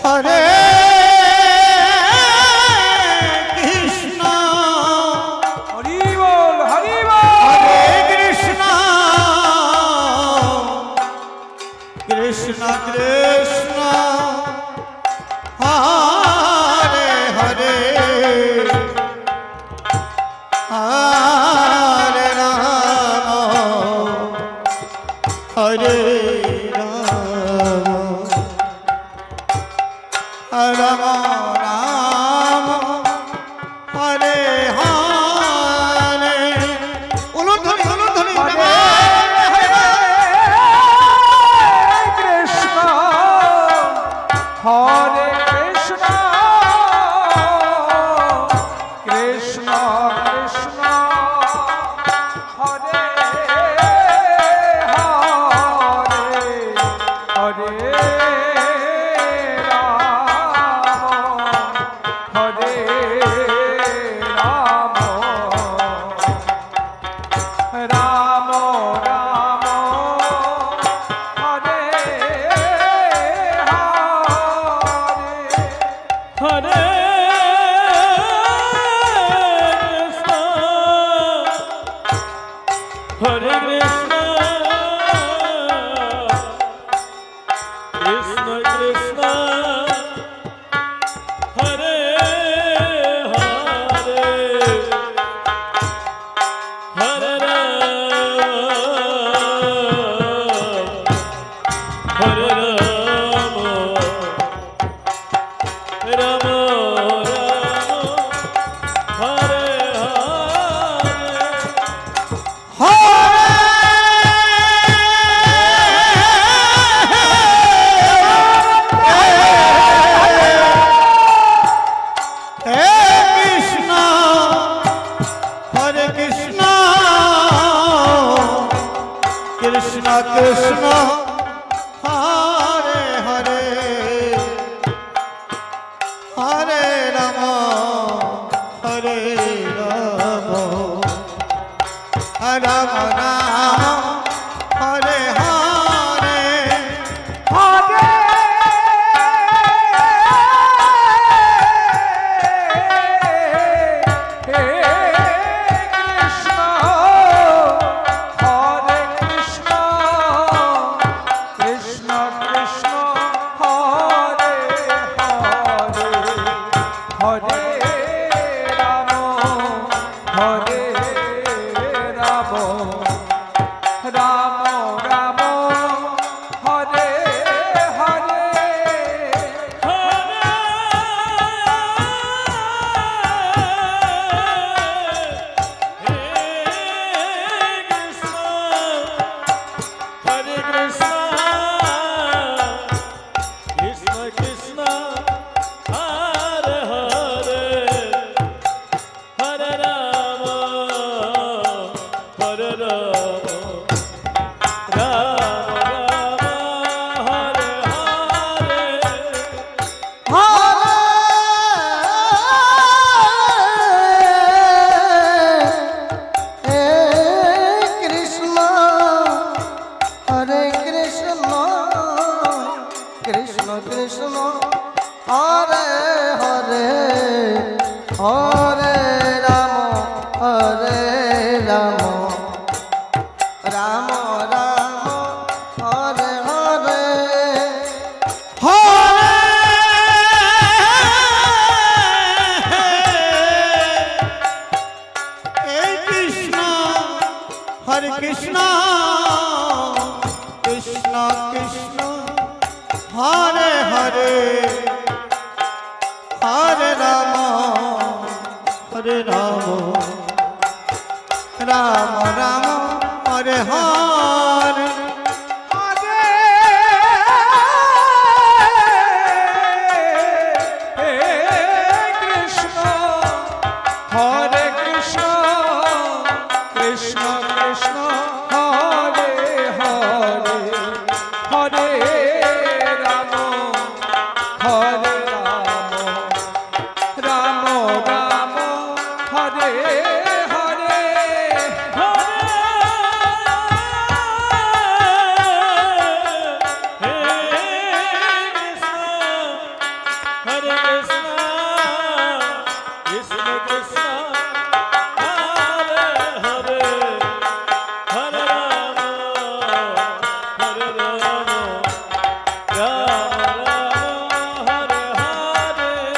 হরে কৃষ্ণ হরি বল হরি বল। হরে কৃষ্ণ কৃষ্ণ কৃষ্ণ হরে হরে হরে রাম হরে রাম রাম হরে হরে উলুধ্বনি উলুধ্বনি কৃষ্ণ হরে Krishna Krishna Krishna Hare Hare Hare Ram Ram Hare Hare Hare Krishna, Krishna Krishna, Hare Hare, Hare Ram, Hare Ram, Ram Ram, Hare Krishna Krishna Hare Hare Hare Ram হরে রাম রাম রাম হরে হরে হরে কৃষ্ণ হরে কৃষ্ণ কৃষ্ণ কৃষ্ণ হরে হরে হরে রাম হরে Ram Ram Ram Hare Hare Hare Krishna, Krishna Krishna, Hare Hare, Hare Rama, Hare Rama, Rama Rama, Hare Hare. Krishna হরে কৃষ্ণ কৃষ্ণ কৃষ্ণ হরে হরে হরে রাম হরে Ram Ram Ram Hare Hare Hare Krishna Krishna Krishna Hare Hare Hare Ram Hare Krishna, Krishna Krishna, Hare Hare, Hare Rama, Hare Rama, Rama Rama, Hare Hare.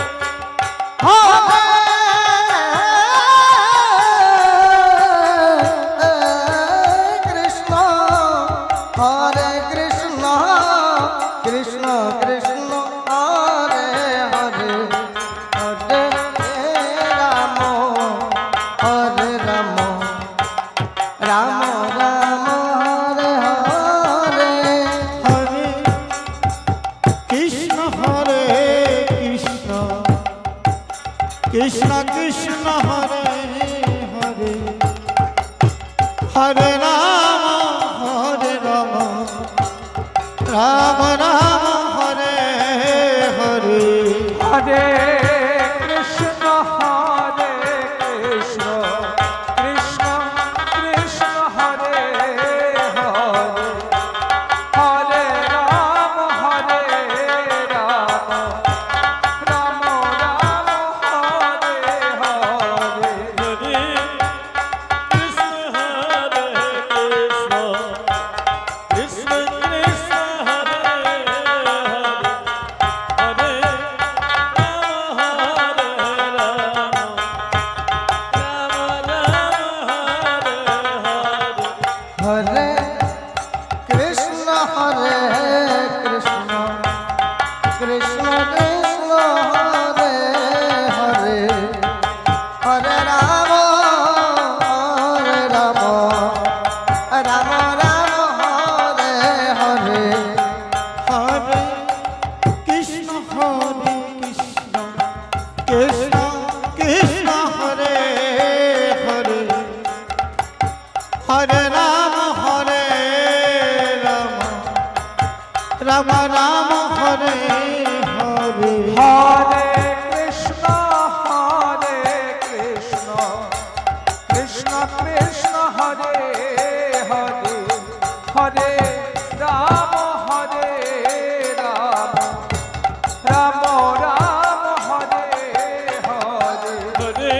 Hare Krishna, Krishna Krishna, Hare Hare, Hare Rama, Hare Rama, Rama Rama, Hare Hare, Hare Krishna, Hare Krishna, Krishna Krishna, Hare Hare, Hare Rama, Hare Rama, Rama Rama, Hare Hare. Hare Krishna, Krishna Krishna, Hare Hare, Hare Rama, Rama Rama, Hare Hare. Krishna Krishna, Hare Hare, Ram Ram Hare Hare Hare Krishna, Krishna Krishna, Hare Hare, Hare Rama, Rama Rama, Hare Hare.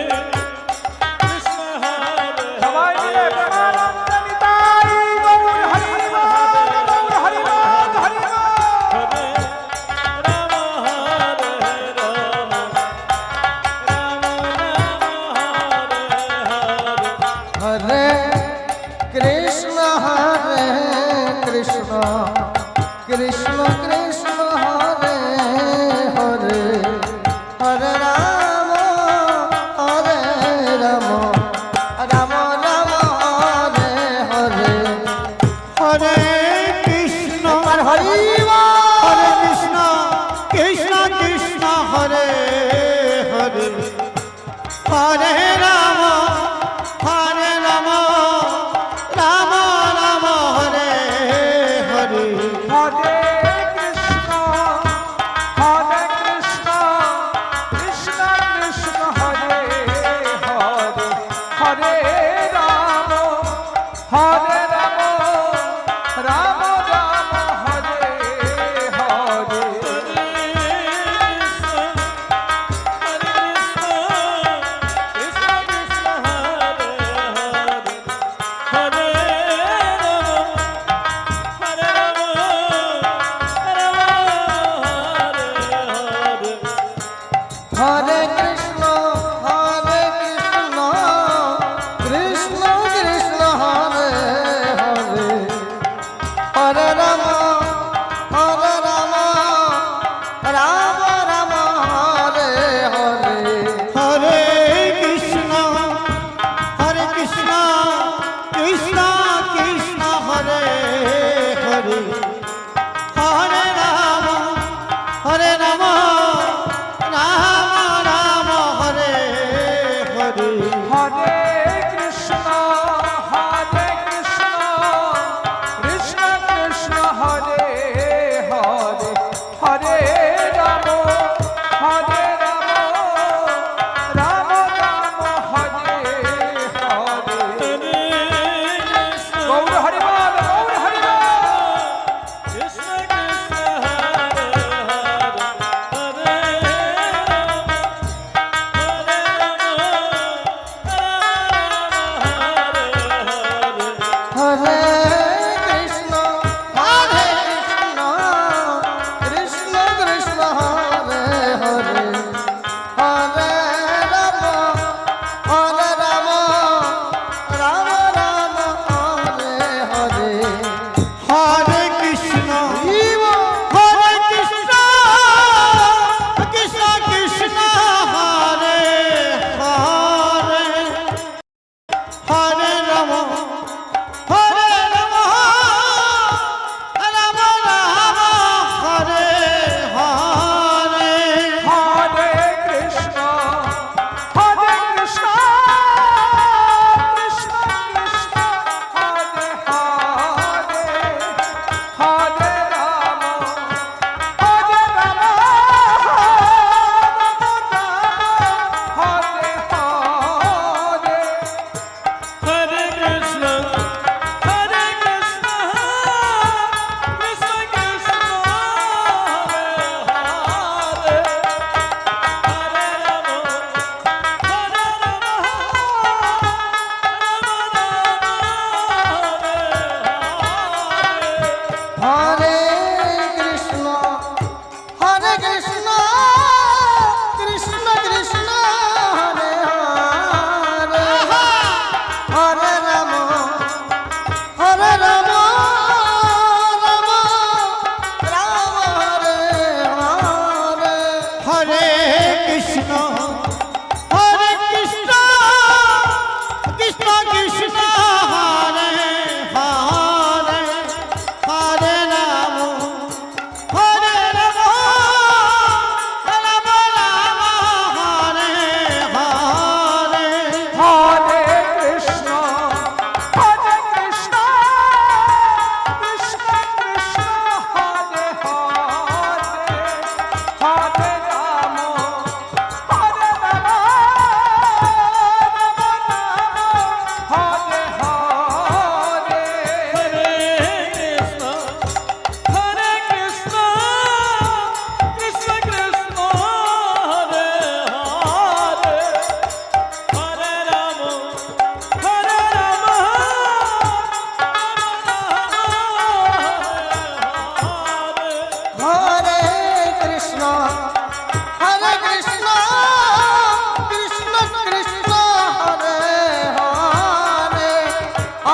সবাই মিলে প্রেমানন্দ নিতাই গৌর হরি বল, গৌর হরি বল, হরি বল। হরে কৃষ্ণ কৃষ্ণ কৃষ্ণ কৃষ্ণ হরে হরে হরে রাম রাম রাম রাম হরে হরে হরে কৃষ্ণ হরি হরে Krishna Krishna Krishna Hare Hare Hare Ram Ram Ram Hare Hare Hare Krishna, Krishna Krishna, Hare Hare, Hare Rama, Rama Rama, Hare Hare. হরে কৃষ্ণ কৃষ্ণ কৃষ্ণ হরে হরে হরে রাম রাম রাম হরে হরে হরে কৃষ্ণ কৃষ্ণ কৃষ্ণ হরে হরে হরে রাম রাম রাম হরে কৃষ্ণ কৃষ্ণ কৃষ্ণ হরে হরে হরে রাম হরে রাম রাম রাম হরে হরে হরে কৃষ্ণ কৃষ্ণ কৃষ্ণ হরে হরে হরে রাম হরে Ram Hare Hare Hare Krishna, Krishna Krishna, Hare Hare, Hare Rama, Hare Rama, হরে কৃষ্ণ কৃষ্ণ কৃষ্ণ হরে হরে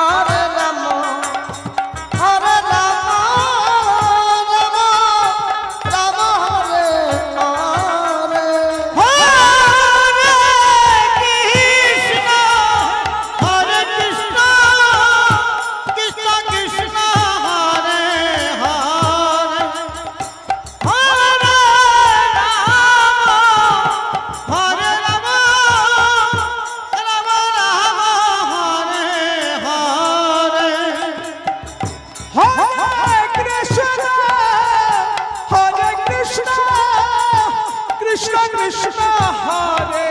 হরে রাম রাম রাম হরে হরে হরে কৃষ্ণ কৃষ্ণ কৃষ্ণ কৃষ্ণ হরে হরে হরে রাম রাম রাম হরে হরে হরে কৃষ্ণ কৃষ্ণ কৃষ্ণ হরে